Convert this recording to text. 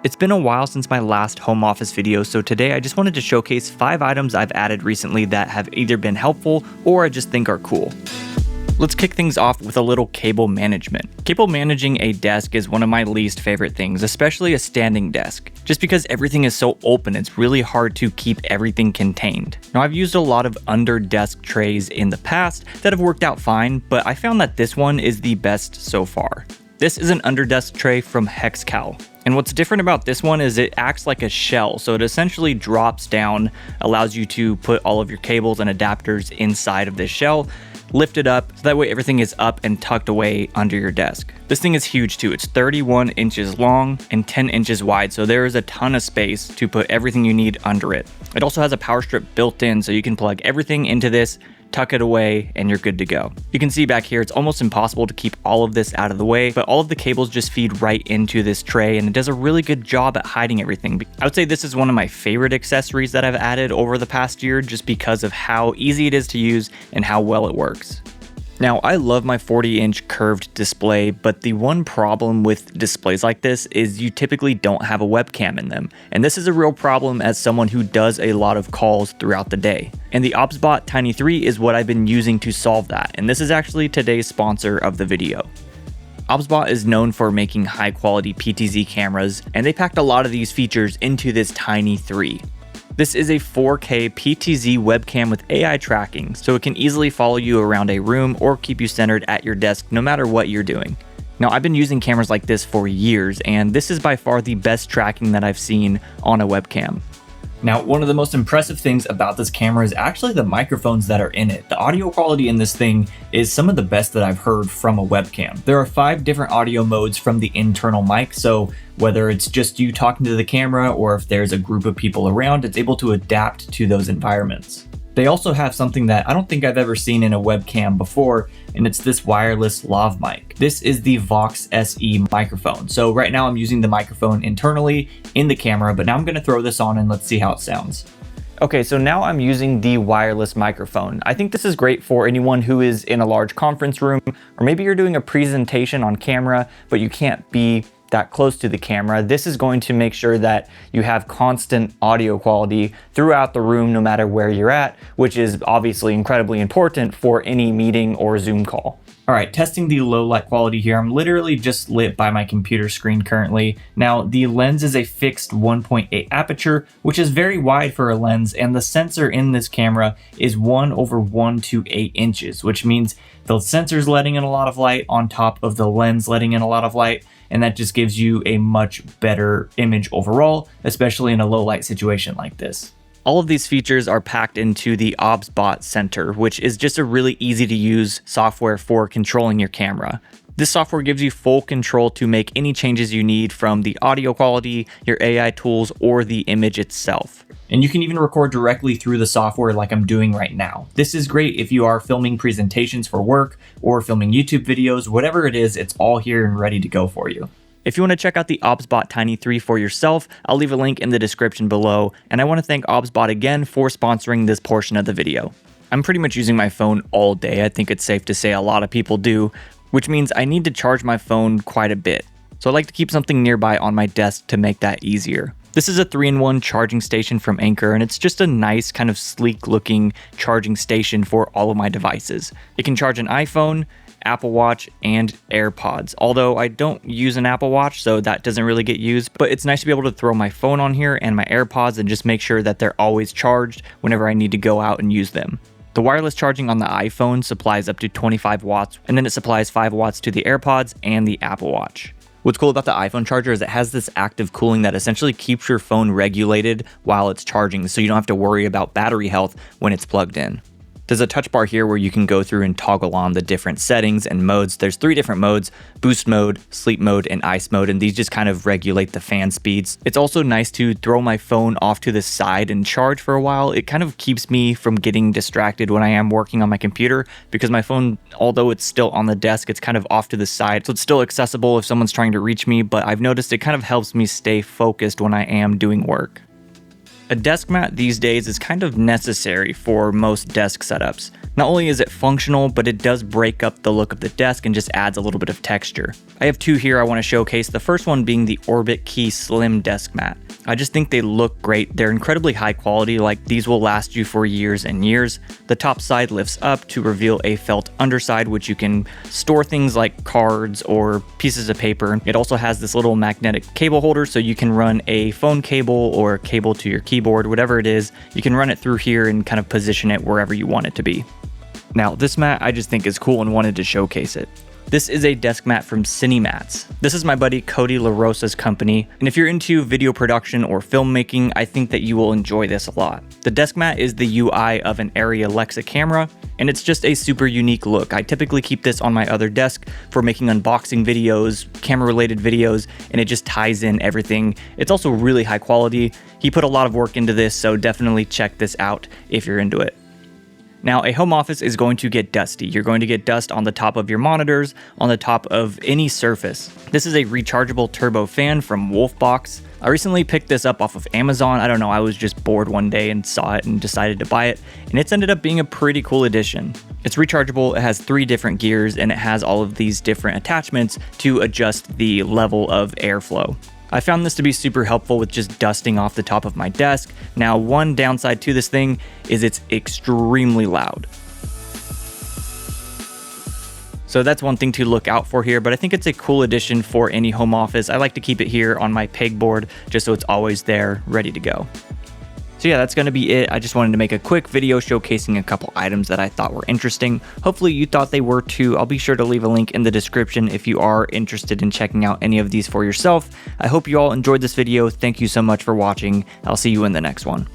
It's been a while since my last home office video, so today I just wanted to showcase 5 items I've added recently that have either been helpful or I just think are cool. Let's kick things off with a little cable management. Cable managing a desk is one of my least favorite things, especially a standing desk. Just because everything is so open, it's really hard to keep everything contained. Now, I've used a lot of under desk trays in the past that have worked out fine, but I found that this one is the best so far. This is an under desk tray from Hexcal. And what's different about this one is it acts like a shell, so it essentially drops down, allows you to put all of your cables and adapters inside of this shell, lift it up, so that way everything is up and tucked away under your desk. This thing is huge too. It's 31 inches long and 10 inches wide, so there is a ton of space to put everything you need under it. It also has a power strip built in, so you can plug everything into this, tuck it away, and you're good to go. You can see back here, it's almost impossible to keep all of this out of the way, but all of the cables just feed right into this tray, and it does a really good job at hiding everything. I would say this is one of my favorite accessories that I've added over the past year, just because of how easy it is to use and how well it works. Now, I love my 40-inch curved display, but the one problem with displays like this is you typically don't have a webcam in them. And this is a real problem as someone who does a lot of calls throughout the day. And the OBSBot Tiny 3 is what I've been using to solve that. And this is actually today's sponsor of the video. OBSBot is known for making high-quality PTZ cameras, and they packed a lot of these features into this Tiny 3. This is a 4K PTZ webcam with AI tracking, so it can easily follow you around a room or keep you centered at your desk no matter what you're doing. Now, I've been using cameras like this for years, and this is by far the best tracking that I've seen on a webcam. Now, one of the most impressive things about this camera is actually the microphones that are in it. The audio quality in this thing is some of the best that I've heard from a webcam. There are 5 different audio modes from the internal mic, so whether it's just you talking to the camera or if there's a group of people around, it's able to adapt to those environments. They also have something that I don't think I've ever seen in a webcam before, and it's this wireless lav mic. This is the Vox SE microphone. So right now I'm using the microphone internally in the camera, but now I'm gonna throw this on and let's see how it sounds. Okay, so now I'm using the wireless microphone. I think this is great for anyone who is in a large conference room, or maybe you're doing a presentation on camera, but you can't be that close to the camera. This is going to make sure that you have constant audio quality throughout the room no matter where you're at, which is obviously incredibly important for any meeting or Zoom call. All right, testing the low light quality here. I'm literally just lit by my computer screen currently. Now, the lens is a fixed 1.8 aperture, which is very wide for a lens, and the sensor in this camera is 1/1 to 8 inches, which means the sensor's letting in a lot of light on top of the lens letting in a lot of light, and that just gives you a much better image overall, especially in a low light situation like this. All of these features are packed into the OBSBot Center, which is just a really easy to use software for controlling your camera. This software gives you full control to make any changes you need from the audio quality, your AI tools, or the image itself. And you can even record directly through the software like I'm doing right now. This is great if you are filming presentations for work or filming YouTube videos, whatever it is, it's all here and ready to go for you. If you want to check out the OBSBot Tiny 3 for yourself, I'll leave a link in the description below. And I want to thank OBSBot again for sponsoring this portion of the video. I'm pretty much using my phone all day. I think it's safe to say a lot of people do, which means I need to charge my phone quite a bit. So I like to keep something nearby on my desk to make that easier. This is a 3-in-1 charging station from Anker, and it's just a nice kind of sleek looking charging station for all of my devices. It can charge an iPhone, Apple Watch, and AirPods, although I don't use an Apple Watch, so that doesn't really get used, but it's nice to be able to throw my phone on here and my AirPods and just make sure that they're always charged whenever I need to go out and use them. The wireless charging on the iPhone supplies up to 25 watts, and then it supplies 5 watts to the AirPods and the Apple Watch. What's cool about the iPhone charger is it has this active cooling that essentially keeps your phone regulated while it's charging, so you don't have to worry about battery health when it's plugged in. There's a touch bar here where you can go through and toggle on the different settings and modes. There's 3 different modes: boost mode, sleep mode, and ice mode, and these just kind of regulate the fan speeds. It's also nice to throw my phone off to the side and charge for a while. It kind of keeps me from getting distracted when I am working on my computer, because my phone, although it's still on the desk, it's kind of off to the side, so it's still accessible if someone's trying to reach me, but I've noticed it kind of helps me stay focused when I am doing work. A desk mat these days is kind of necessary for most desk setups. Not only is it functional, but it does break up the look of the desk and just adds a little bit of texture. I have two here I want to showcase, the first one being the Orbit Key Slim Desk Mat. I just think they look great. They're incredibly high quality, like these will last you for years and years. The top side lifts up to reveal a felt underside, which you can store things like cards or pieces of paper. It also has this little magnetic cable holder, so you can run a phone cable or a cable to your keyboard, whatever it is. You can run it through here and kind of position it wherever you want it to be. Now, this mat I just think is cool and wanted to showcase it. This is a desk mat from Cinemats. This is my buddy Cody LaRosa's company, and if you're into video production or filmmaking, I think that you will enjoy this a lot. The desk mat is the UI of an Arri Alexa camera, and it's just a super unique look. I typically keep this on my other desk for making unboxing videos, camera-related videos, and it just ties in everything. It's also really high quality. He put a lot of work into this, so definitely check this out if you're into it. Now, a home office is going to get dusty. You're going to get dust on the top of your monitors, on the top of any surface. This is a rechargeable turbo fan from Wolfbox. I recently picked this up off of Amazon. I don't know, I was just bored one day and saw it and decided to buy it, and it's ended up being a pretty cool addition. It's rechargeable, it has 3 different gears, and it has all of these different attachments to adjust the level of airflow. I found this to be super helpful with just dusting off the top of my desk. Now, one downside to this thing is it's extremely loud. So that's one thing to look out for here, but I think it's a cool addition for any home office. I like to keep it here on my pegboard just so it's always there, ready to go. So yeah, that's going to be it. I just wanted to make a quick video showcasing a couple items that I thought were interesting. Hopefully you thought they were too. I'll be sure to leave a link in the description if you are interested in checking out any of these for yourself. I hope you all enjoyed this video. Thank you so much for watching. I'll see you in the next one.